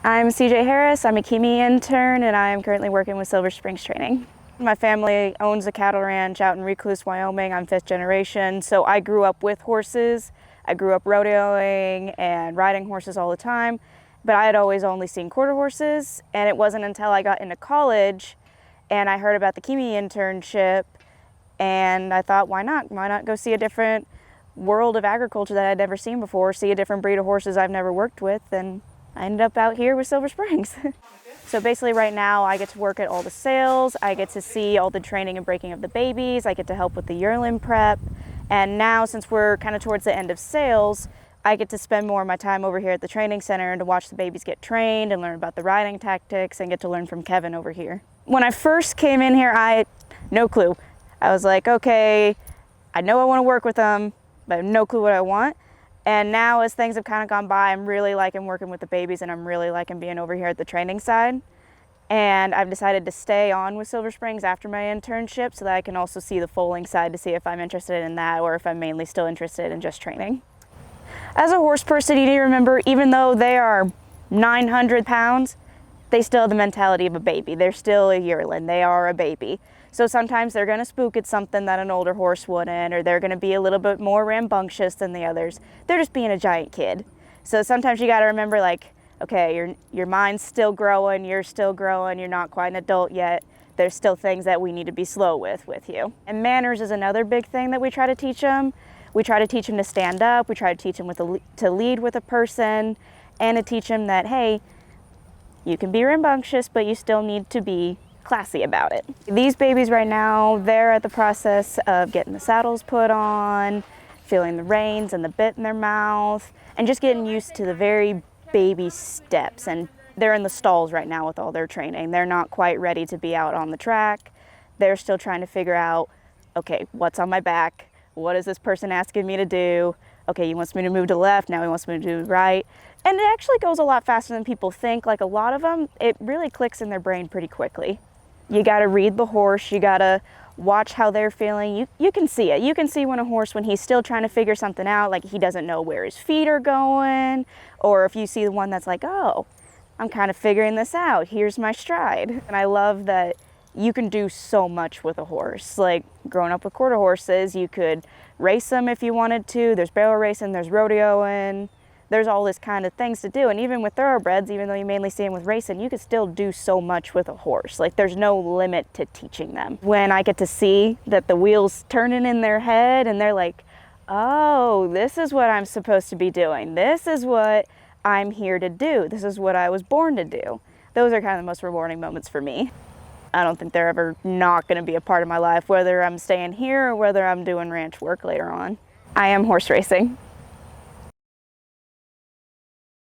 I'm Cee Jay Harris. I'm a KEMI intern, and I am currently working with Silver Springs Training. My family owns a cattle ranch out in Recluse, Wyoming. I'm 5th generation, so I grew up with horses. I grew up rodeoing and riding horses all the time, but I had always only seen quarter horses, and it wasn't until I got into college and I heard about the KEMI internship, and I thought, why not? Why not go see a different world of agriculture that I'd never seen before, see a different breed of horses I've never worked with, and I ended up out here with Silver Springs. So basically right now I get to work at all the sales, I get to see all the training and breaking of the babies, I get to help with the yearling prep, and now since we're kind of towards the end of sales, I get to spend more of my time over here at the training center and to watch the babies get trained and learn about the riding tactics and get to learn from Kevin over here. When I first came in here, I had no clue. I was like, okay, I know I want to work with them, but I have no clue what I want. And now as things have kind of gone by, I'm really liking working with the babies, and I'm really liking being over here at the training side. And I've decided to stay on with Silver Springs after my internship so that I can also see the foaling side to see if I'm interested in that or if I'm mainly still interested in just training. As a horse person, you need to remember, even though they are 900 pounds, they still have the mentality of a baby. They're still a yearling. They are a baby. So sometimes they're going to spook at something that an older horse wouldn't, or they're going to be a little bit more rambunctious than the others. They're just being a giant kid. So sometimes you got to remember, like, okay, your mind's still growing, you're still growing, you're not quite an adult yet. There's still things that we need to be slow with you. And manners is another big thing that we try to teach them. We try to teach them to stand up. We try to teach them to lead with a person, and to teach them that, hey, you can be rambunctious, but you still need to be classy about it. These babies right now, they're at the process of getting the saddles put on, feeling the reins and the bit in their mouth, and just getting used to the very baby steps. And they're in the stalls right now with all their training. They're not quite ready to be out on the track. They're still trying to figure out, okay, what's on my back? What is this person asking me to do? Okay, he wants me to move to the left, now he wants me to do right. And it actually goes a lot faster than people think. Like a lot of them, it really clicks in their brain pretty quickly. You gotta read the horse, you gotta watch how they're feeling. You can see it. You can see when a horse, when he's still trying to figure something out, like he doesn't know where his feet are going, or if you see the one that's like, oh, I'm kind of figuring this out, here's my stride. And I love that you can do so much with a horse. Like growing up with quarter horses, you could race them if you wanted to. There's barrel racing, there's rodeoing. There's all this kind of things to do. And even with thoroughbreds, even though you mainly see them with racing, you can still do so much with a horse. Like there's no limit to teaching them. When I get to see that the wheels turning in their head and they're like, oh, this is what I'm supposed to be doing. This is what I'm here to do. This is what I was born to do. Those are kind of the most rewarding moments for me. I don't think they're ever not going to be a part of my life, whether I'm staying here or whether I'm doing ranch work later on. I am horse racing.